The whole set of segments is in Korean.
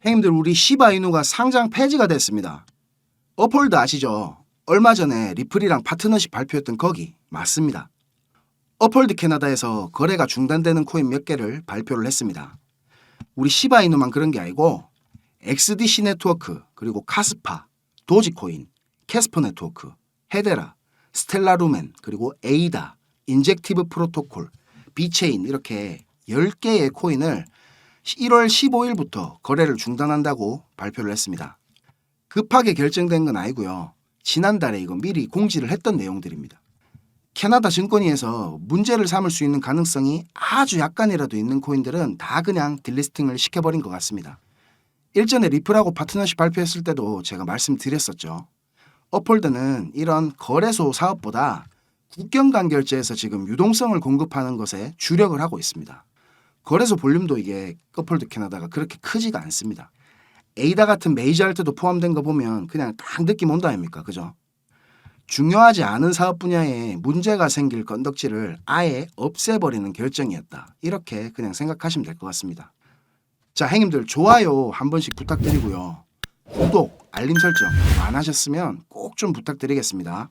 형님들, 우리 시바이누가 상장 폐지가 됐습니다. 어폴드 아시죠? 얼마 전에 리플이랑 파트너십 발표했던 거기 맞습니다. 어폴드 캐나다에서 거래가 중단되는 코인 몇 개를 발표를 했습니다. 우리 시바이누만 그런 게 아니고 XDC 네트워크, 그리고 카스파, 도지코인, 캐스퍼 네트워크, 헤데라, 스텔라 루멘, 그리고 에이다, 인젝티브 프로토콜, 비체인 이렇게 10개의 코인을 1월 15일부터 거래를 중단한다고 발표를 했습니다. 급하게 결정된 건 아니고요. 지난달에 이거 미리 공지를 했던 내용들입니다. 캐나다 증권위에서 문제를 삼을 수 있는 가능성이 아주 약간이라도 있는 코인들은 다 그냥 딜리스팅을 시켜버린 것 같습니다. 일전에 리플하고 파트너십 발표했을 때도 제가 말씀드렸었죠. 어폴드는 이런 거래소 사업보다 국경 간 결제에서 지금 유동성을 공급하는 것에 주력을 하고 있습니다. 거래소 볼륨도 이게 어폴드 캐나다가 그렇게 크지가 않습니다. 에이다 같은 메이저 알트도 포함된 거 보면 그냥 딱 느낌 온다 아닙니까? 그죠? 중요하지 않은 사업 분야에 문제가 생길 건덕지를 아예 없애버리는 결정이었다. 이렇게 그냥 생각하시면 될 것 같습니다. 자, 형님들 좋아요 한 번씩 부탁드리고요. 구독, 알림 설정 안 하셨으면 꼭 좀 부탁드리겠습니다.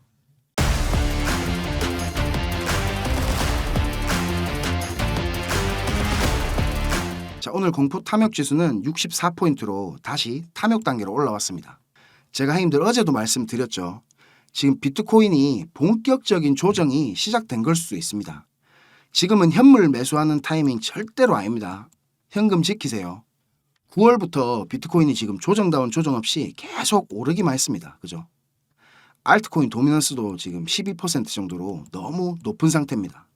자, 오늘 공포 탐욕 지수는 64포인트로 다시 탐욕 단계로 올라왔습니다. 제가 형님들 어제도 말씀드렸죠. 지금 비트코인이 본격적인 조정이 시작된 걸 수도 있습니다. 지금은 현물 매수하는 타이밍 절대로 아닙니다. 현금 지키세요. 9월부터 비트코인이 지금 조정다운 조정 없이 계속 오르기만 했습니다. 그죠? 알트코인 도미넌스도 지금 12% 정도로 너무 높은 상태입니다.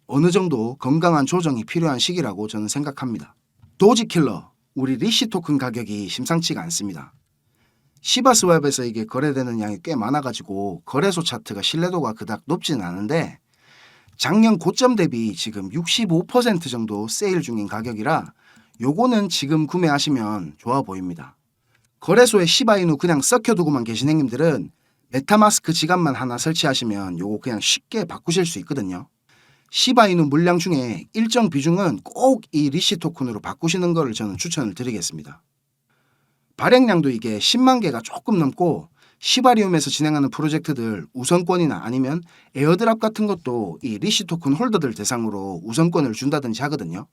어느 정도 건강한 조정이 필요한 시기라고 저는 생각합니다. 도지킬러, 우리 리시 토큰 가격이 심상치가 않습니다. 시바스웻에서 이게 거래되는 양이 꽤 많아가지고 거래소 차트가 신뢰도가 그닥 높지는 않은데 작년 고점 대비 지금 65% 정도 세일 중인 가격이라 요거는 지금 구매하시면 좋아 보입니다. 거래소에 시바이누 그냥 썩혀두고만 계신 형님들은 메타마스크 지갑만 하나 설치하시면 요거 그냥 쉽게 바꾸실 수 있거든요. 시바이누 물량 중에 일정 비중은 꼭 이 리시 토큰으로 바꾸시는 거를 저는 추천을 드리겠습니다. 발행량도 이게 10만 개가 조금 넘고 시바리움에서 진행하는 프로젝트들 우선권이나 아니면 에어드랍 같은 것도 이 리시 토큰 홀더들 대상으로 우선권을 준다든지 하거든요.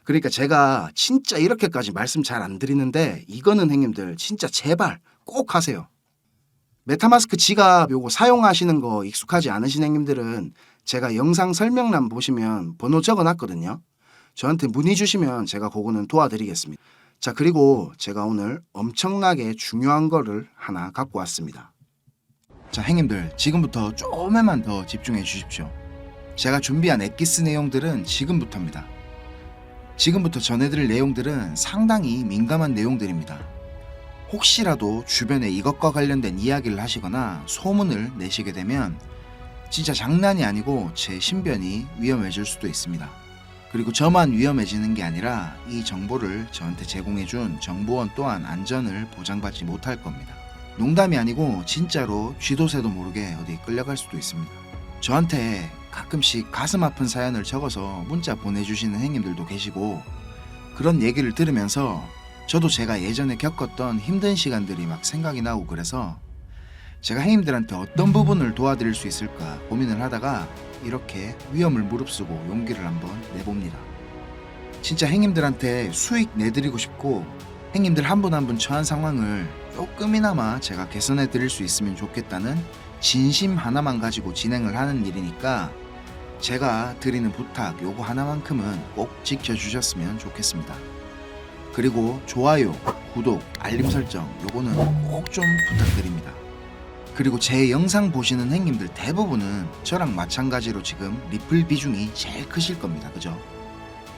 그러니까 제가 진짜 이렇게까지 말씀 잘 안 드리는데 이거는 형님들 진짜 제발 꼭 하세요. 메타마스크 지갑 요거 사용하시는 거 익숙하지 않으신 형님들은 제가 영상 설명란 보시면 번호 적어놨거든요. 저한테 문의 주시면 제가 그거는 도와드리겠습니다. 자, 그리고 제가 오늘 엄청나게 중요한 거를 하나 갖고 왔습니다. 자, 형님들 지금부터 조금만 더 집중해 주십시오. 제가 준비한 엑기스 내용들은 지금부터입니다. 지금부터 전해드릴 내용들은 상당히 민감한 내용들입니다. 혹시라도 주변에 이것과 관련된 이야기를 하시거나 소문을 내시게 되면 진짜 장난이 아니고 제 신변이 위험해질 수도 있습니다. 그리고 저만 위험해지는 게 아니라 이 정보를 저한테 제공해준 정보원 또한 안전을 보장받지 못할 겁니다. 농담이 아니고 진짜로 쥐도 새도 모르게 어디 끌려갈 수도 있습니다. 저한테 가끔씩 가슴 아픈 사연을 적어서 문자 보내주시는 형님들도 계시고 그런 얘기를 들으면서 저도 제가 예전에 겪었던 힘든 시간들이 막 생각이 나고 그래서 제가 형님들한테 어떤 부분을 도와드릴 수 있을까 고민을 하다가 이렇게 위험을 무릅쓰고 용기를 한번 내봅니다. 진짜 형님들한테 수익 내드리고 싶고 형님들 한 분 한 분 처한 상황을 조금이나마 제가 개선해 드릴 수 있으면 좋겠다는 진심 하나만 가지고 진행을 하는 일이니까 제가 드리는 부탁 요거 하나만큼은 꼭 지켜주셨으면 좋겠습니다. 그리고 좋아요, 구독, 알림 설정 요거는 꼭 좀 부탁드립니다. 그리고 제 영상 보시는 형님들 대부분은 저랑 마찬가지로 지금 리플 비중이 제일 크실 겁니다. 그죠?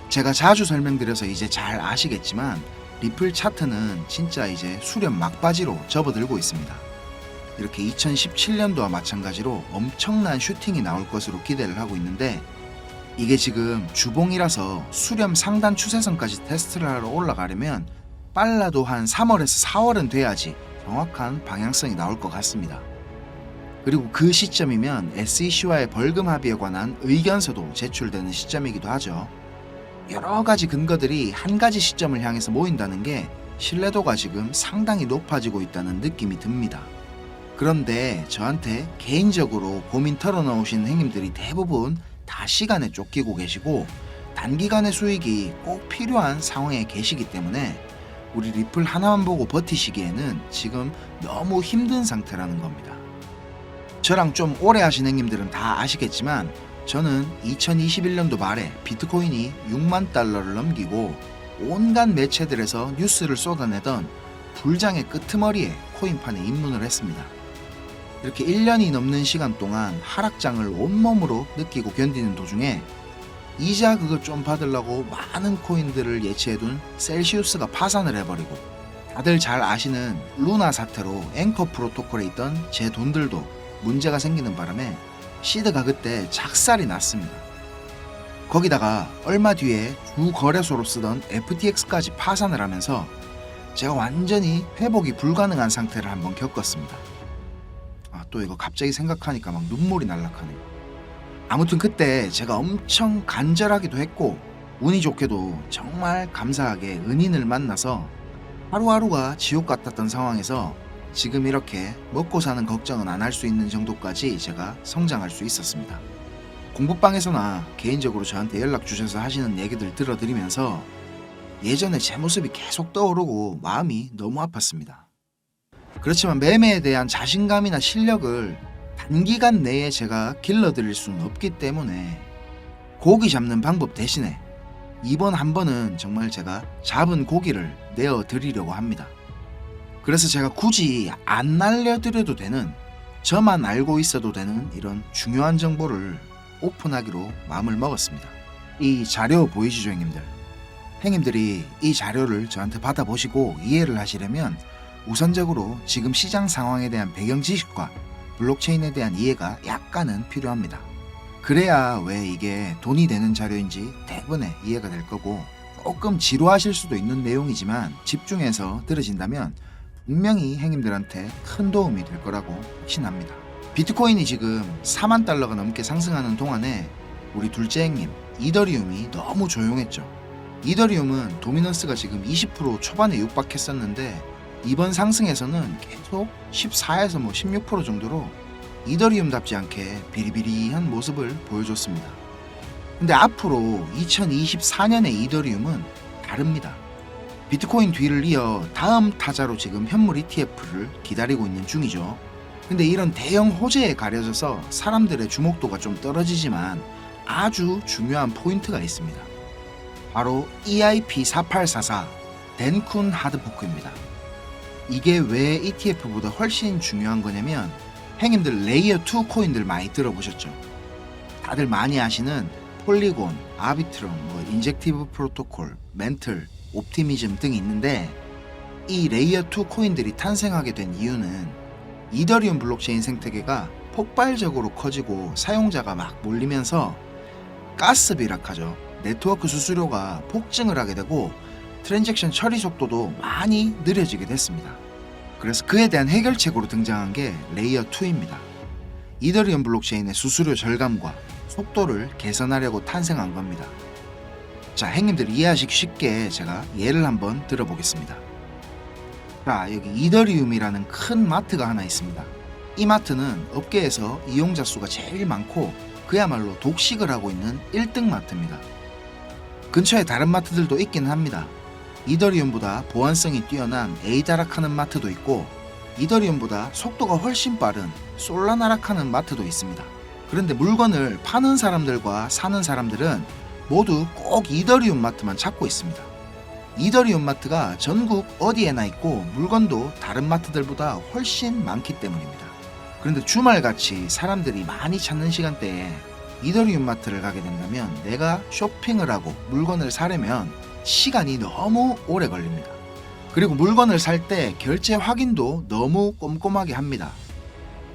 제가 자주 설명드려서 이제 잘 아시겠지만 리플 차트는 진짜 이제 수렴 막바지로 접어들고 있습니다. 이렇게 2017년도와 마찬가지로 엄청난 슈팅이 나올 것으로 기대를 하고 있는데 이게 지금 주봉이라서 수렴 상단 추세선까지 테스트를 하러 올라가려면 빨라도 한 3월에서 4월은 돼야지 정확한 방향성이 나올 것 같습니다. 그리고 그 시점이면 SEC와의 벌금 합의에 관한 의견서도 제출되는 시점이기도 하죠. 여러 가지 근거들이 한 가지 시점을 향해서 모인다는 게 신뢰도가 지금 상당히 높아지고 있다는 느낌이 듭니다. 그런데 저한테 개인적으로 고민 털어놓으신 행님들이 대부분 다 시간에 쫓기고 계시고 단기간의 수익이 꼭 필요한 상황에 계시기 때문에 우리 리플 하나만 보고 버티시기에는 지금 너무 힘든 상태라는 겁니다. 저랑 좀 오래 하신 행님들은 다 아시겠지만 저는 2021년도 말에 비트코인이 6만 달러를 넘기고 온갖 매체들에서 뉴스를 쏟아내던 불장의 끄트머리에 코인판에 입문을 했습니다. 이렇게 1년이 넘는 시간 동안 하락장을 온몸으로 느끼고 견디는 도중에 이자 그거 좀 받으려고 많은 코인들을 예치해둔 셀시우스가 파산을 해버리고 다들 잘 아시는 루나 사태로 앵커 프로토콜에 있던 제 돈들도 문제가 생기는 바람에 시드가 그때 작살이 났습니다. 거기다가 얼마 뒤에 주 거래소로 쓰던 FTX까지 파산을 하면서 제가 완전히 회복이 불가능한 상태를 한번 겪었습니다. 또 이거 갑자기 생각하니까 막 눈물이 날락하네요. 아무튼 그때 제가 엄청 간절하기도 했고 운이 좋게도 정말 감사하게 은인을 만나서 하루하루가 지옥 같았던 상황에서 지금 이렇게 먹고 사는 걱정은 안 할 수 있는 정도까지 제가 성장할 수 있었습니다. 공부방에서나 개인적으로 저한테 연락 주셔서 하시는 얘기들 들어드리면서 예전에 제 모습이 계속 떠오르고 마음이 너무 아팠습니다. 그렇지만 매매에 대한 자신감이나 실력을 단기간 내에 제가 길러드릴 수는 없기 때문에 고기 잡는 방법 대신에 이번 한 번은 정말 제가 잡은 고기를 내어드리려고 합니다. 그래서 제가 굳이 안 날려드려도 되는, 저만 알고 있어도 되는 이런 중요한 정보를 오픈하기로 마음을 먹었습니다. 이 자료 보이시죠, 형님들? 형님들이 이 자료를 저한테 받아보시고 이해를 하시려면 우선적으로 지금 시장 상황에 대한 배경 지식과 블록체인에 대한 이해가 약간은 필요합니다. 그래야 왜 이게 돈이 되는 자료인지 대부분의 이해가 될 거고, 조금 지루하실 수도 있는 내용이지만 집중해서 들으신다면 분명히 형님들한테 큰 도움이 될 거라고 확신합니다. 비트코인이 지금 4만 달러가 넘게 상승하는 동안에 우리 둘째 형님 이더리움이 너무 조용했죠. 이더리움은 도미넌스가 지금 20% 초반에 육박했었는데 이번 상승에서는 계속 14에서 16% 정도로 이더리움답지 않게 비리비리한 모습을 보여줬습니다. 근데 앞으로 2024년의 이더리움은 다릅니다. 비트코인 뒤를 이어 다음 타자로 지금 현물 ETF를 기다리고 있는 중이죠. 근데 이런 대형 호재에 가려져서 사람들의 주목도가 좀 떨어지지만 아주 중요한 포인트가 있습니다. 바로 EIP4844 덴쿤 하드포크입니다. 이게 왜 ETF보다 훨씬 중요한 거냐면, 형님들 레이어 2 코인들 많이 들어보셨죠? 다들 많이 아시는 폴리곤, 아비트럼, 인젝티브 프로토콜, 멘틀, 옵티미즘 등이 있는데, 이 레이어 2 코인들이 탄생하게 된 이유는 이더리움 블록체인 생태계가 폭발적으로 커지고 사용자가 막 몰리면서 가스 비락하죠. 네트워크 수수료가 폭증을 하게 되고 트랜잭션 처리 속도도 많이 느려지게 됐습니다. 그래서 그에 대한 해결책으로 등장한 게 레이어 2입니다. 이더리움 블록체인의 수수료 절감과 속도를 개선하려고 탄생한 겁니다. 자, 형님들 이해하시기 쉽게 제가 예를 한번 들어보겠습니다. 자, 여기 이더리움이라는 큰 마트가 하나 있습니다. 이 마트는 업계에서 이용자 수가 제일 많고 그야말로 독식을 하고 있는 1등 마트입니다. 근처에 다른 마트들도 있긴 합니다. 이더리움보다 보안성이 뛰어난 에이다락하는 마트도 있고 이더리움보다 속도가 훨씬 빠른 솔라나락하는 마트도 있습니다. 그런데 물건을 파는 사람들과 사는 사람들은 모두 꼭 이더리움 마트만 찾고 있습니다. 이더리움 마트가 전국 어디에나 있고 물건도 다른 마트들보다 훨씬 많기 때문입니다. 그런데 주말같이 사람들이 많이 찾는 시간대에 이더리움 마트를 가게 된다면 내가 쇼핑을 하고 물건을 사려면 시간이 너무 오래 걸립니다. 그리고 물건을 살 때 결제 확인도 너무 꼼꼼하게 합니다.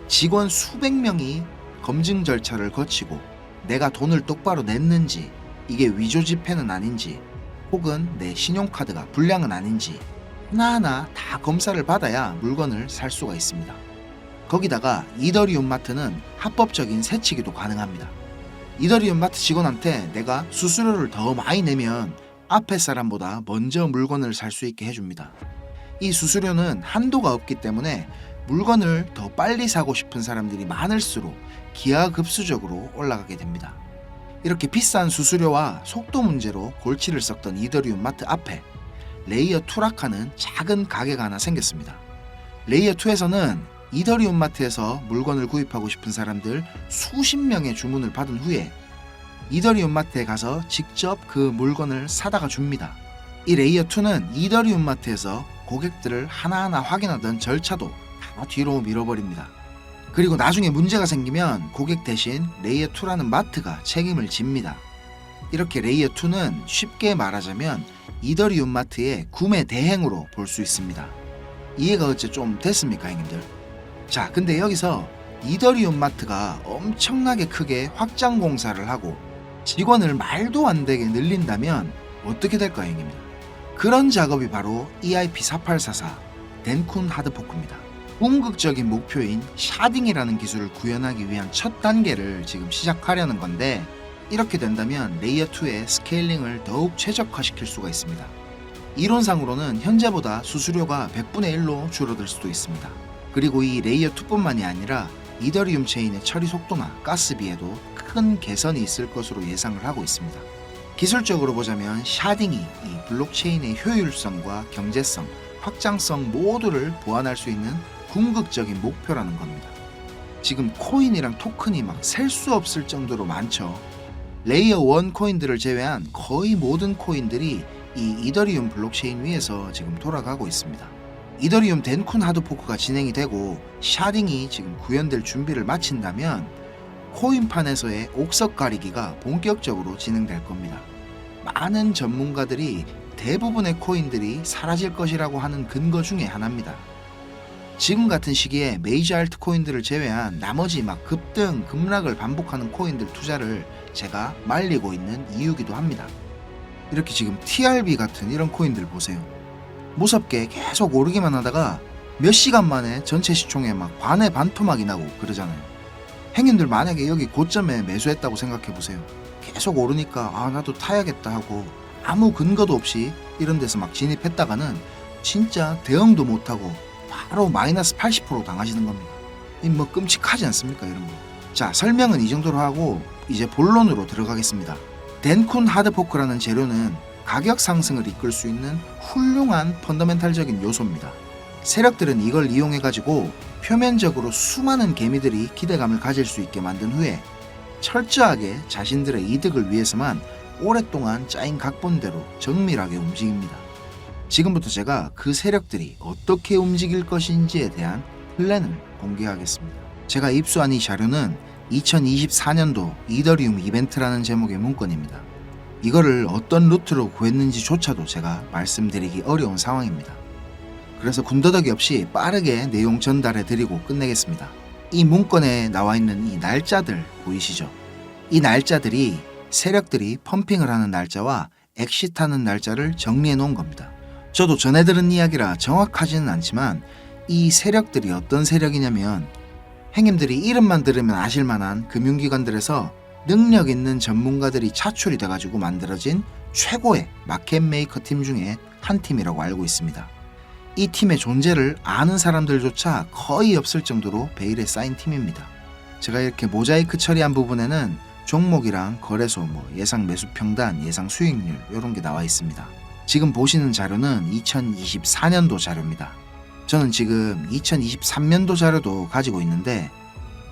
직원 수백 명이 검증 절차를 거치고 내가 돈을 똑바로 냈는지, 이게 위조 지폐는 아닌지, 혹은 내 신용카드가 불량은 아닌지 하나하나 다 검사를 받아야 물건을 살 수가 있습니다. 거기다가 이더리움 마트는 합법적인 세치기도 가능합니다. 이더리움 마트 직원한테 내가 수수료를 더 많이 내면 앞에 사람보다 먼저 물건을 살 수 있게 해줍니다. 이 수수료는 한도가 없기 때문에 물건을 더 빨리 사고 싶은 사람들이 많을수록 기하급수적으로 올라가게 됩니다. 이렇게 비싼 수수료와 속도 문제로 골치를 썩던 이더리움 마트 앞에 레이어 투라카는 작은 가게가 하나 생겼습니다. 레이어 2에서는 이더리움 마트에서 물건을 구입하고 싶은 사람들 수십 명의 주문을 받은 후에 이더리움 마트에 가서 직접 그 물건을 사다가 줍니다. 이 레이어 2는 이더리움 마트에서 고객들을 하나하나 확인하던 절차도 다 뒤로 밀어버립니다. 그리고 나중에 문제가 생기면 고객 대신 레이어 2라는 마트가 책임을 집니다. 이렇게 레이어 2는 쉽게 말하자면 이더리움 마트의 구매 대행으로 볼 수 있습니다. 이해가 어째 좀 됐습니까, 형님들? 자, 근데 여기서 이더리움 마트가 엄청나게 크게 확장 공사를 하고 직원을 말도 안 되게 늘린다면 어떻게 될까요, 형님들? 그런 작업이 바로 EIP4844 덴쿤 하드포크입니다. 궁극적인 목표인 샤딩이라는 기술을 구현하기 위한 첫 단계를 지금 시작하려는 건데, 이렇게 된다면 레이어 2의 스케일링을 더욱 최적화시킬 수가 있습니다. 이론상으로는 현재보다 수수료가 100분의 1로 줄어들 수도 있습니다. 그리고 이 레이어 2뿐만이 아니라 이더리움 체인의 처리 속도나 가스비에도 큰 개선이 있을 것으로 예상을 하고 있습니다. 기술적으로 보자면 샤딩이 이 블록체인의 효율성과 경제성, 확장성 모두를 보완할 수 있는 궁극적인 목표라는 겁니다. 지금 코인이랑 토큰이 막 셀 수 없을 정도로 많죠. 레이어 1 코인들을 제외한 거의 모든 코인들이 이 이더리움 블록체인 위에서 지금 돌아가고 있습니다. 이더리움 덴쿤 하드포크가 진행이 되고 샤딩이 지금 구현될 준비를 마친다면 코인판에서의 옥석 가리기가 본격적으로 진행될 겁니다. 많은 전문가들이 대부분의 코인들이 사라질 것이라고 하는 근거 중에 하나입니다. 지금 같은 시기에 메이저 알트 코인들을 제외한 나머지 막 급등, 급락을 반복하는 코인들 투자를 제가 말리고 있는 이유기도 합니다. 이렇게 지금 TRB 같은 이런 코인들 보세요. 무섭게 계속 오르기만 하다가 몇 시간 만에 전체 시총에 막 반의 반토막이 나고 그러잖아요. 행인들 만약에 여기 고점에 매수했다고 생각해 보세요. 계속 오르니까 아 나도 타야겠다 하고 아무 근거도 없이 이런 데서 막 진입했다가는 진짜 대응도 못하고 바로 마이너스 80% 당하시는 겁니다. 이 뭐 끔찍하지 않습니까, 이런 거. 자, 설명은 이 정도로 하고 이제 본론으로 들어가겠습니다. 덴쿤 하드포크라는 재료는 가격 상승을 이끌 수 있는 훌륭한 펀더멘탈적인 요소입니다. 세력들은 이걸 이용해 가지고 표면적으로 수많은 개미들이 기대감을 가질 수 있게 만든 후에 철저하게 자신들의 이득을 위해서만 오랫동안 짜인 각본대로 정밀하게 움직입니다. 지금부터 제가 그 세력들이 어떻게 움직일 것인지에 대한 플랜을 공개하겠습니다. 제가 입수한 이 자료는 2024년도 이더리움 이벤트라는 제목의 문건입니다. 이거를 어떤 루트로 구했는지조차도 제가 말씀드리기 어려운 상황입니다. 그래서 군더더기 없이 빠르게 내용 전달해 드리고 끝내겠습니다. 이 문건에 나와 있는 이 날짜들 보이시죠? 이 날짜들이 세력들이 펌핑을 하는 날짜와 엑시트하는 날짜를 정리해 놓은 겁니다. 저도 전해 들은 이야기라 정확하지는 않지만 이 세력들이 어떤 세력이냐면 행님들이 이름만 들으면 아실만한 금융기관들에서 능력 있는 전문가들이 차출이 돼가지고 만들어진 최고의 마켓 메이커 팀 중에 한 팀이라고 알고 있습니다. 이 팀의 존재를 아는 사람들조차 거의 없을 정도로 베일에 쌓인 팀입니다. 제가 이렇게 모자이크 처리한 부분에는 종목이랑 거래소, 예상 매수 평단, 예상 수익률 이런 게 나와 있습니다. 지금 보시는 자료는 2024년도 자료입니다. 저는 지금 2023년도 자료도 가지고 있는데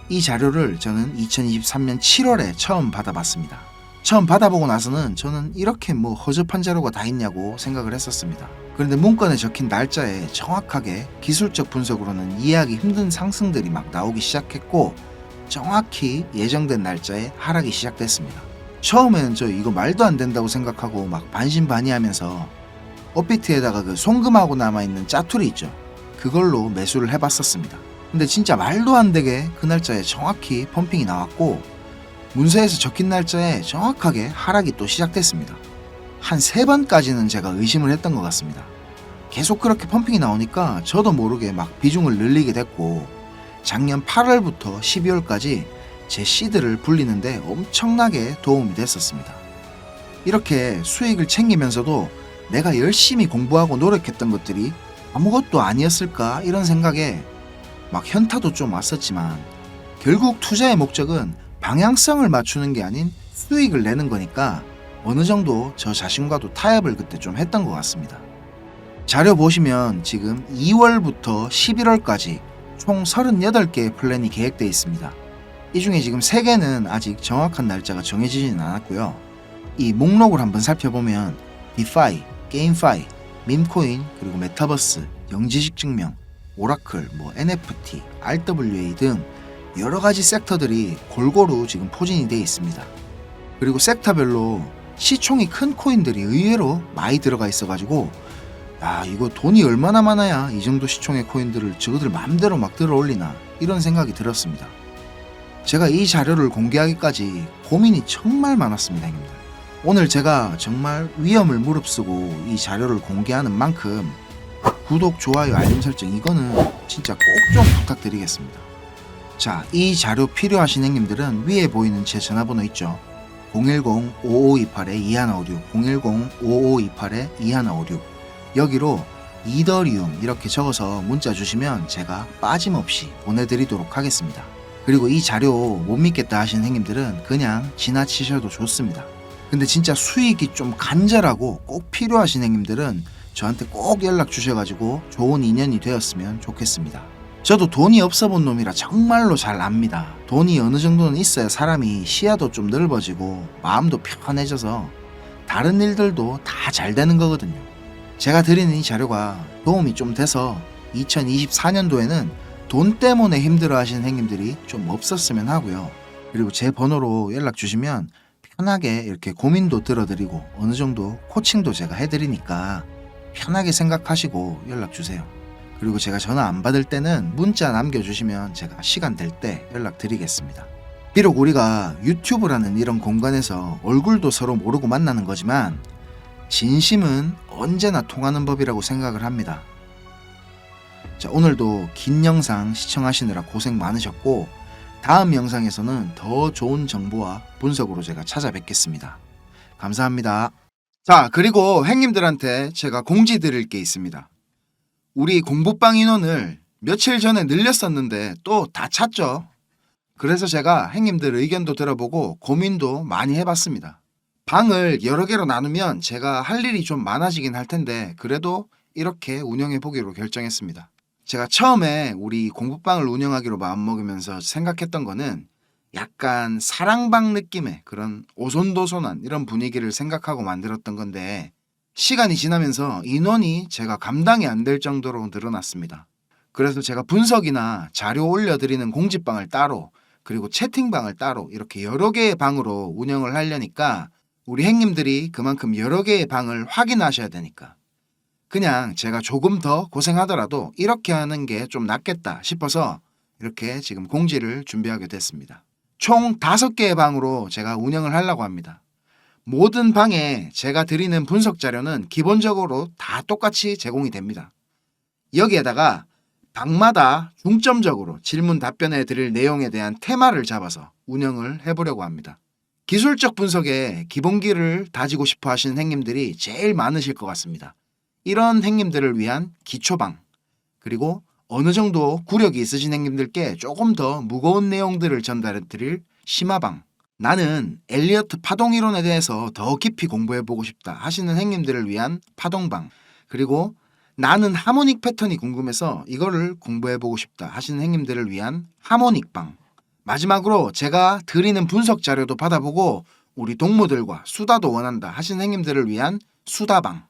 이 자료를 저는 2023년 7월에 처음 받아봤습니다. 처음 받아보고 나서는 저는 이렇게 허접한 자료가 다 있냐고 생각을 했었습니다. 그런데 문건에 적힌 날짜에 정확하게 기술적 분석으로는 이해하기 힘든 상승들이 막 나오기 시작했고 정확히 예정된 날짜에 하락이 시작됐습니다. 처음에는 저 이거 말도 안 된다고 생각하고 막 반신반의하면서 업비트에다가 그 송금하고 남아있는 짜투리 있죠. 그걸로 매수를 해봤었습니다. 근데 진짜 말도 안 되게 그 날짜에 정확히 펌핑이 나왔고 문서에서 적힌 날짜에 정확하게 하락이 또 시작됐습니다. 한 3번까지는 제가 의심을 했던 것 같습니다. 계속 그렇게 펌핑이 나오니까 저도 모르게 막 비중을 늘리게 됐고 작년 8월부터 12월까지 제 시드를 불리는데 엄청나게 도움이 됐었습니다. 이렇게 수익을 챙기면서도 내가 열심히 공부하고 노력했던 것들이 아무것도 아니었을까 이런 생각에 막 현타도 좀 왔었지만 결국 투자의 목적은 방향성을 맞추는 게 아닌 수익을 내는 거니까 어느 정도 저 자신과도 타협을 그때 좀 했던 것 같습니다. 자료 보시면 지금 2월부터 11월까지 총 38개의 플랜이 계획되어 있습니다. 이 중에 지금 3개는 아직 정확한 날짜가 정해지지는 않았고요. 이 목록을 한번 살펴보면 디파이, 게임파이, 밈코인, 그리고 메타버스, 영지식 증명, 오라클, NFT, RWA 등 여러 가지 섹터들이 골고루 지금 포진이 되어 있습니다. 그리고 섹터별로 시총이 큰 코인들이 의외로 많이 들어가 있어가지고 이거 돈이 얼마나 많아야 이 정도 시총의 코인들을 저거들 마음대로 막 들어 올리나 이런 생각이 들었습니다. 제가 이 자료를 공개하기까지 고민이 정말 많았습니다, 형님들. 오늘 제가 정말 위험을 무릅쓰고 이 자료를 공개하는 만큼 구독, 좋아요, 알림 설정 이거는 진짜 꼭 좀 부탁드리겠습니다. 자, 이 자료 필요하신 형님들은 위에 보이는 제 전화번호 있죠? 010-5528-2156 010-5528-2156 여기로 이더리움 이렇게 적어서 문자 주시면 제가 빠짐없이 보내드리도록 하겠습니다. 그리고 이 자료 못 믿겠다 하시는 형님들은 그냥 지나치셔도 좋습니다. 근데 진짜 수익이 좀 간절하고 꼭 필요하신 형님들은 저한테 꼭 연락 주셔가지고 좋은 인연이 되었으면 좋겠습니다. 저도 돈이 없어 본 놈이라 정말로 잘 압니다. 돈이 어느 정도는 있어야 사람이 시야도 좀 넓어지고 마음도 편해져서 다른 일들도 다 잘 되는 거거든요. 제가 드리는 이 자료가 도움이 좀 돼서 2024년도에는 돈 때문에 힘들어 하시는 형님들이 좀 없었으면 하고요. 그리고 제 번호로 연락 주시면 편하게 이렇게 고민도 들어드리고 어느 정도 코칭도 제가 해드리니까 편하게 생각하시고 연락 주세요. 그리고 제가 전화 안 받을 때는 문자 남겨주시면 제가 시간 될 때 연락드리겠습니다. 비록 우리가 유튜브라는 이런 공간에서 얼굴도 서로 모르고 만나는 거지만 진심은 언제나 통하는 법이라고 생각을 합니다. 자, 오늘도 긴 영상 시청하시느라 고생 많으셨고 다음 영상에서는 더 좋은 정보와 분석으로 제가 찾아뵙겠습니다. 감사합니다. 자, 그리고 형님들한테 제가 공지 드릴 게 있습니다. 우리 공부방 인원을 며칠 전에 늘렸었는데 또 다 찼죠. 그래서 제가 형님들 의견도 들어보고 고민도 많이 해봤습니다. 방을 여러 개로 나누면 제가 할 일이 좀 많아지긴 할 텐데 그래도 이렇게 운영해 보기로 결정했습니다. 제가 처음에 우리 공부방을 운영하기로 마음먹으면서 생각했던 거는 약간 사랑방 느낌의 그런 오손도손한 이런 분위기를 생각하고 만들었던 건데 시간이 지나면서 인원이 제가 감당이 안 될 정도로 늘어났습니다. 그래서 제가 분석이나 자료 올려드리는 공지방을 따로 그리고 채팅방을 따로 이렇게 여러 개의 방으로 운영을 하려니까 우리 형님들이 그만큼 여러 개의 방을 확인하셔야 되니까 그냥 제가 조금 더 고생하더라도 이렇게 하는 게 좀 낫겠다 싶어서 이렇게 지금 공지를 준비하게 됐습니다. 총 5개의 방으로 제가 운영을 하려고 합니다. 모든 방에 제가 드리는 분석 자료는 기본적으로 다 똑같이 제공이 됩니다. 여기에다가 방마다 중점적으로 질문 답변해 드릴 내용에 대한 테마를 잡아서 운영을 해보려고 합니다. 기술적 분석에 기본기를 다지고 싶어 하시는 형님들이 제일 많으실 것 같습니다. 이런 형님들을 위한 기초방, 그리고 어느 정도 구력이 있으신 형님들께 조금 더 무거운 내용들을 전달해 드릴 심화방, 나는 엘리어트 파동 이론에 대해서 더 깊이 공부해보고 싶다 하시는 형님들을 위한 파동방, 그리고 나는 하모닉 패턴이 궁금해서 이거를 공부해보고 싶다 하시는 형님들을 위한 하모닉방, 마지막으로 제가 드리는 분석 자료도 받아보고 우리 동무들과 수다도 원한다 하시는 형님들을 위한 수다방,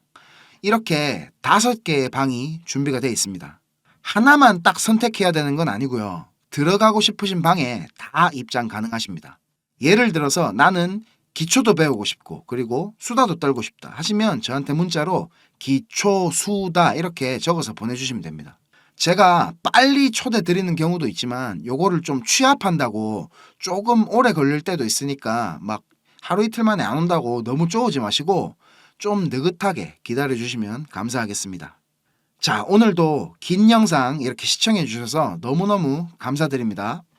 이렇게 5개의 방이 준비가 되어 있습니다. 하나만 딱 선택해야 되는 건 아니고요. 들어가고 싶으신 방에 다 입장 가능하십니다. 예를 들어서 나는 기초도 배우고 싶고 그리고 수다도 떨고 싶다 하시면 저한테 문자로 기초, 수다 이렇게 적어서 보내주시면 됩니다. 제가 빨리 초대 드리는 경우도 있지만 요거를 좀 취합한다고 조금 오래 걸릴 때도 있으니까 막 하루 이틀 만에 안 온다고 너무 쪼우지 마시고 좀 느긋하게 기다려 주시면 감사하겠습니다. 자, 오늘도 긴 영상 이렇게 시청해 주셔서 너무너무 감사드립니다.